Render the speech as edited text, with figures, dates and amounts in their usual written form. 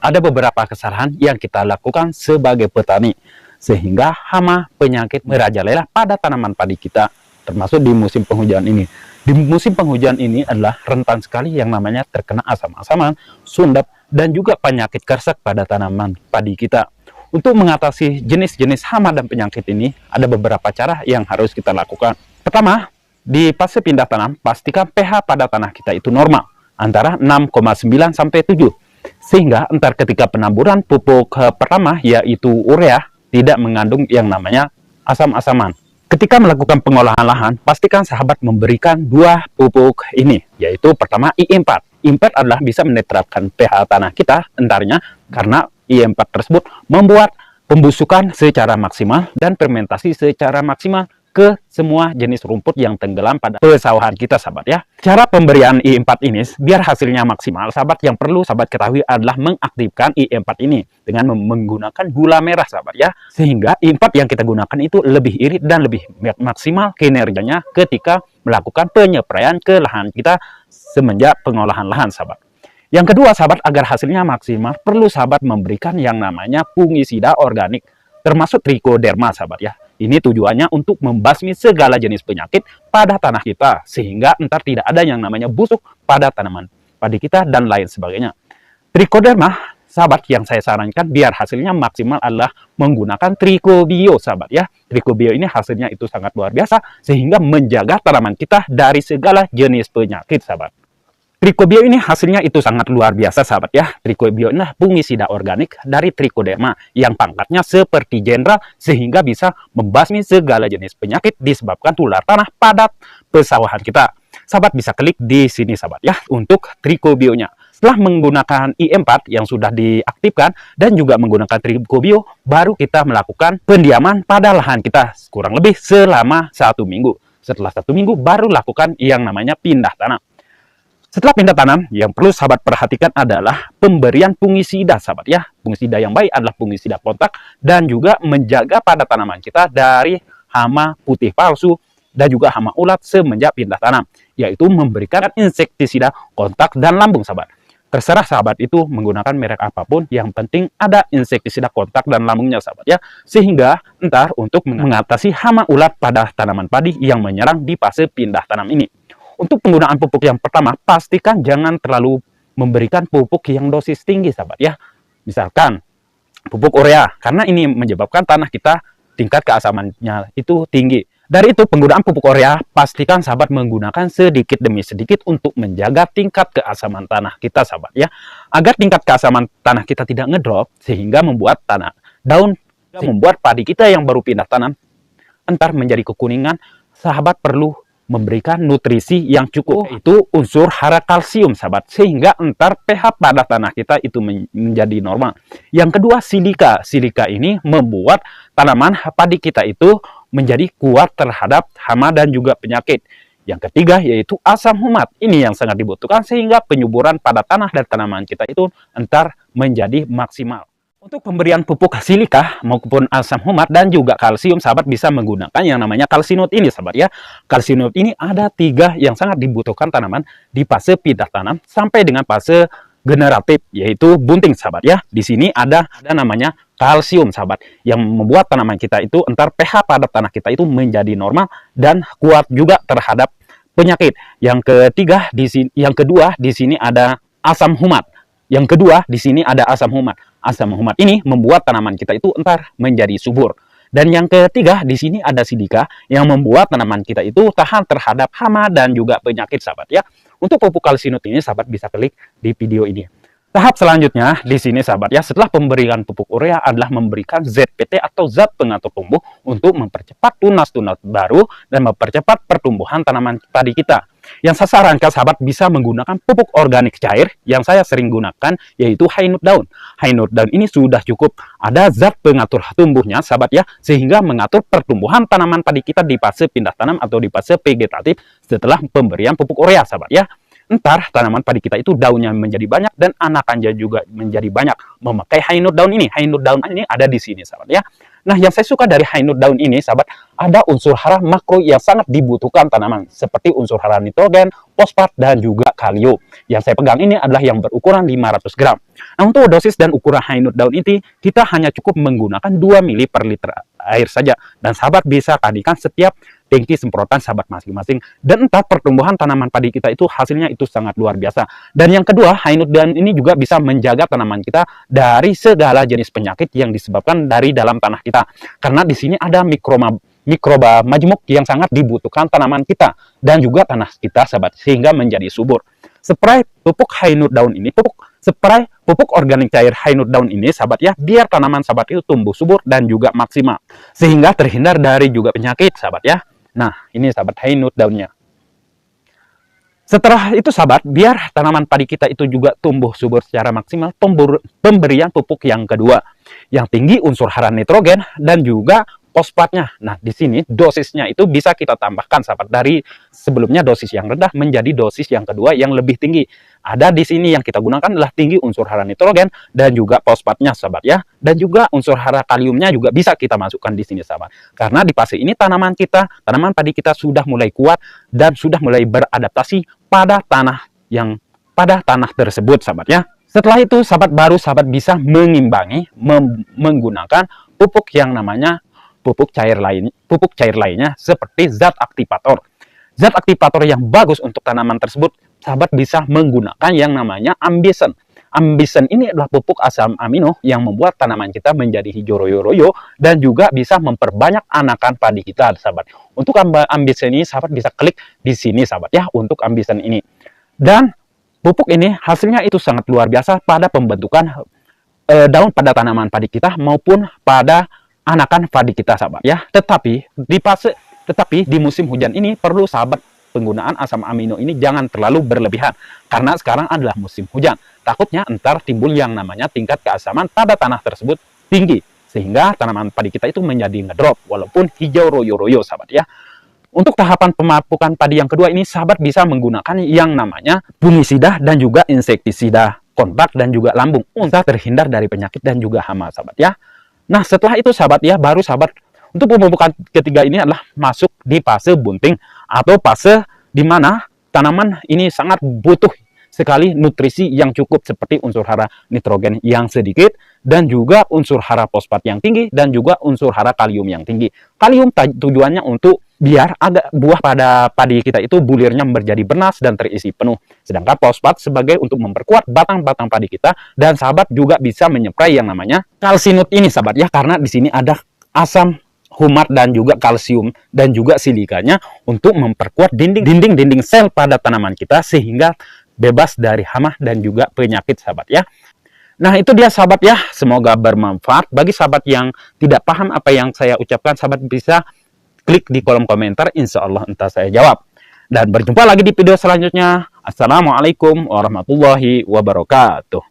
ada beberapa kesalahan yang kita lakukan sebagai petani, sehingga hama penyakit merajalela pada tanaman padi kita, termasuk di musim penghujan ini. Di musim penghujan ini adalah rentan sekali yang namanya terkena asam-asaman, sundap, dan juga penyakit kersak pada tanaman padi kita. Untuk mengatasi jenis-jenis hama dan penyakit ini, ada beberapa cara yang harus kita lakukan. Pertama, di fase pindah tanam, pastikan pH pada tanah kita itu normal, antara 6,9 sampai 7. Sehingga entar ketika penaburan pupuk pertama, yaitu urea, tidak mengandung yang namanya asam-asaman. Ketika melakukan pengolahan lahan, pastikan sahabat memberikan dua pupuk ini, yaitu pertama I4. I4 adalah bisa menetralkan pH tanah kita, entarnya karena I4 tersebut membuat pembusukan secara maksimal dan fermentasi secara maksimal ke semua jenis rumput yang tenggelam pada pesawahan kita, sahabat ya. Cara pemberian I4 ini biar hasilnya maksimal, sahabat, yang perlu sahabat ketahui adalah mengaktifkan I4 ini dengan menggunakan gula merah, sahabat ya. Sehingga I4 yang kita gunakan itu lebih irit dan lebih maksimal kinerjanya ketika melakukan penyepraian ke lahan kita semenjak pengolahan lahan, sahabat. Yang kedua, sahabat, agar hasilnya maksimal, perlu sahabat memberikan yang namanya fungisida organik, termasuk trichoderma, sahabat ya. Ini tujuannya untuk membasmi segala jenis penyakit pada tanah kita, sehingga entar tidak ada yang namanya busuk pada tanaman padi kita dan lain sebagainya. Trichoderma, sahabat, yang saya sarankan biar hasilnya maksimal adalah menggunakan Trichobio, sahabat ya. Trichobio ini hasilnya itu sangat luar biasa, sehingga menjaga tanaman kita dari segala jenis penyakit, sahabat. Trichobio ini hasilnya itu sangat luar biasa, sahabat ya. Trichobio ini fungisida organik dari Trichoderma yang pangkatnya seperti jenderal, sehingga bisa membasmi segala jenis penyakit disebabkan ular tanah pada pesawahan kita. Sahabat bisa klik di sini, sahabat ya, untuk Trichobio-nya. Setelah menggunakan I4 yang sudah diaktifkan dan juga menggunakan Trichobio, baru kita melakukan pendiaman pada lahan kita kurang lebih selama 1 minggu. Setelah 1 minggu baru lakukan yang namanya pindah tanam. Setelah pindah tanam, yang perlu sahabat perhatikan adalah pemberian fungisida, sahabat ya. Fungisida yang baik adalah fungisida kontak dan juga menjaga pada tanaman kita dari hama putih palsu dan juga hama ulat semenjak pindah tanam, yaitu memberikan insektisida kontak dan lambung, sahabat. Terserah sahabat itu menggunakan merek apapun, yang penting ada insektisida kontak dan lambungnya, sahabat ya. Sehingga entar untuk mengatasi hama ulat pada tanaman padi yang menyerang di fase pindah tanam ini. Untuk penggunaan pupuk yang pertama, pastikan jangan terlalu memberikan pupuk yang dosis tinggi, sahabat ya. Misalkan pupuk urea, karena ini menyebabkan tanah kita tingkat keasamannya itu tinggi. Dari itu, penggunaan pupuk urea, pastikan sahabat menggunakan sedikit demi sedikit untuk menjaga tingkat keasaman tanah kita, sahabat ya. Agar tingkat keasaman tanah kita tidak ngedrop, sehingga membuat membuat padi kita yang baru pindah tanam entar menjadi kekuningan, sahabat perlu memberikan nutrisi yang cukup, yaitu unsur hara kalsium, sahabat, sehingga entar pH pada tanah kita itu menjadi normal. Yang kedua, silika. Silika ini membuat tanaman padi kita itu menjadi kuat terhadap hama dan juga penyakit. Yang ketiga, yaitu asam humat. Ini yang sangat dibutuhkan sehingga penyuburan pada tanah dan tanaman kita itu entar menjadi maksimal. Untuk pemberian pupuk silika maupun asam humat dan juga kalsium, sahabat bisa menggunakan yang namanya kalsinut ini, sahabat ya. Kalsinut ini ada 3 yang sangat dibutuhkan tanaman di fase pindah tanam sampai dengan fase generatif, yaitu bunting, sahabat ya. Di sini ada namanya kalsium, sahabat, yang membuat tanaman kita itu entar pH pada tanah kita itu menjadi normal dan kuat juga terhadap penyakit. Yang kedua di sini ada asam humat. Yang kedua di sini ada asam humat. Asam humat ini membuat tanaman kita itu entar menjadi subur. Dan yang ketiga di sini ada silika yang membuat tanaman kita itu tahan terhadap hama dan juga penyakit, sahabat ya. Untuk pupuk kalsinut ini, sahabat bisa klik di video ini. Tahap selanjutnya di sini, sahabat ya, setelah pemberian pupuk urea adalah memberikan ZPT atau zat pengatur tumbuh untuk mempercepat tunas-tunas baru dan mempercepat pertumbuhan tanaman padi kita. Yang saya sarankan, sahabat bisa menggunakan pupuk organik cair yang saya sering gunakan, yaitu High Note Down. High Note Down ini sudah cukup ada zat pengatur tumbuhnya, sahabat ya, sehingga mengatur pertumbuhan tanaman padi kita di fase pindah tanam atau di fase vegetatif setelah pemberian pupuk urea, sahabat ya. Entar tanaman padi kita itu daunnya menjadi banyak dan anakannya juga menjadi banyak memakai High Note Down ini. High Note Down ini ada di sini, sahabat ya. Nah, yang saya suka dari high note daun ini, sahabat, ada unsur hara makro yang sangat dibutuhkan tanaman, seperti unsur hara nitrogen, fosfat, dan juga kalium. Yang saya pegang ini adalah yang berukuran 500 gram. Nah, untuk dosis dan ukuran high note daun ini, kita hanya cukup menggunakan 2 mili per liter air saja. Dan sahabat bisa tadikan setiap tangki semprotan sahabat masing-masing. Dan entah pertumbuhan tanaman padi kita itu hasilnya itu sangat luar biasa. Dan yang kedua, high note daun ini juga bisa menjaga tanaman kita dari segala jenis penyakit yang disebabkan dari dalam tanah kita. Karena di sini ada mikroba majemuk yang sangat dibutuhkan tanaman kita dan juga tanah kita, sahabat, sehingga menjadi subur. Spray pupuk high note daun ini, spray pupuk organik cair high note daun ini, sahabat ya, biar tanaman sahabat itu tumbuh subur dan juga maksimal, sehingga terhindar dari juga penyakit, sahabat ya. Nah, ini sahabat high note daunnya. Setelah itu sahabat, biar tanaman padi kita itu juga tumbuh subur secara maksimal, pemberian pupuk yang kedua, yang tinggi unsur hara nitrogen dan juga fosfatnya. Nah, di sini dosisnya itu bisa kita tambahkan sahabat, dari sebelumnya dosis yang rendah menjadi dosis yang kedua yang lebih tinggi. Ada di sini yang kita gunakan adalah tinggi unsur hara nitrogen dan juga fosfatnya, sahabat ya. Dan juga unsur hara kaliumnya juga bisa kita masukkan di sini, sahabat. Karena di fase ini tanaman padi kita sudah mulai kuat dan sudah mulai beradaptasi pada tanah tersebut, sahabat ya. Setelah itu sahabat, baru sahabat bisa mengimbangi menggunakan pupuk yang namanya pupuk cair lainnya seperti zat aktivator. Zat aktivator yang bagus untuk tanaman tersebut, sahabat bisa menggunakan yang namanya Ambisen. Ambisen ini adalah pupuk asam amino yang membuat tanaman kita menjadi hijau royo-royo dan juga bisa memperbanyak anakan padi kita, sahabat. Untuk Ambisen ini, sahabat bisa klik di sini, sahabat ya, untuk Ambisen ini. Dan pupuk ini hasilnya itu sangat luar biasa pada pembentukan daun pada tanaman padi kita maupun pada anakan padi kita, sahabat ya. Tetapi di musim hujan ini perlu sahabat penggunaan asam amino ini jangan terlalu berlebihan, karena sekarang adalah musim hujan. Takutnya entar timbul yang namanya tingkat keasaman pada tanah tersebut tinggi, sehingga tanaman padi kita itu menjadi ngedrop walaupun hijau royo-royo, sahabat ya. Untuk tahapan pemupukan padi yang kedua ini, sahabat bisa menggunakan yang namanya fungisida dan juga insektisida kontak dan juga lambung untuk terhindar dari penyakit dan juga hama, sahabat ya. Nah, setelah itu sahabat ya, baru sahabat untuk pemupukan ketiga ini adalah masuk di fase bunting atau fase di mana tanaman ini sangat butuh sekali nutrisi yang cukup, seperti unsur hara nitrogen yang sedikit dan juga unsur hara fosfat yang tinggi dan juga unsur hara kalium yang tinggi. Kalium tujuannya untuk biar buah pada padi kita itu bulirnya menjadi bernas dan terisi penuh. Sedangkan fosfat sebagai untuk memperkuat batang-batang padi kita, dan sahabat juga bisa menyeprai yang namanya kalsinut ini, sahabat ya, karena di sini ada asam humat dan juga kalsium dan juga silikanya untuk memperkuat dinding sel pada tanaman kita sehingga bebas dari hama dan juga penyakit, sahabat ya. Nah, itu dia sahabat ya, semoga bermanfaat. Bagi sahabat yang tidak paham apa yang saya ucapkan, sahabat bisa klik di kolom komentar, insya Allah entah saya jawab. Dan berjumpa lagi di video selanjutnya. Assalamualaikum warahmatullahi wabarakatuh.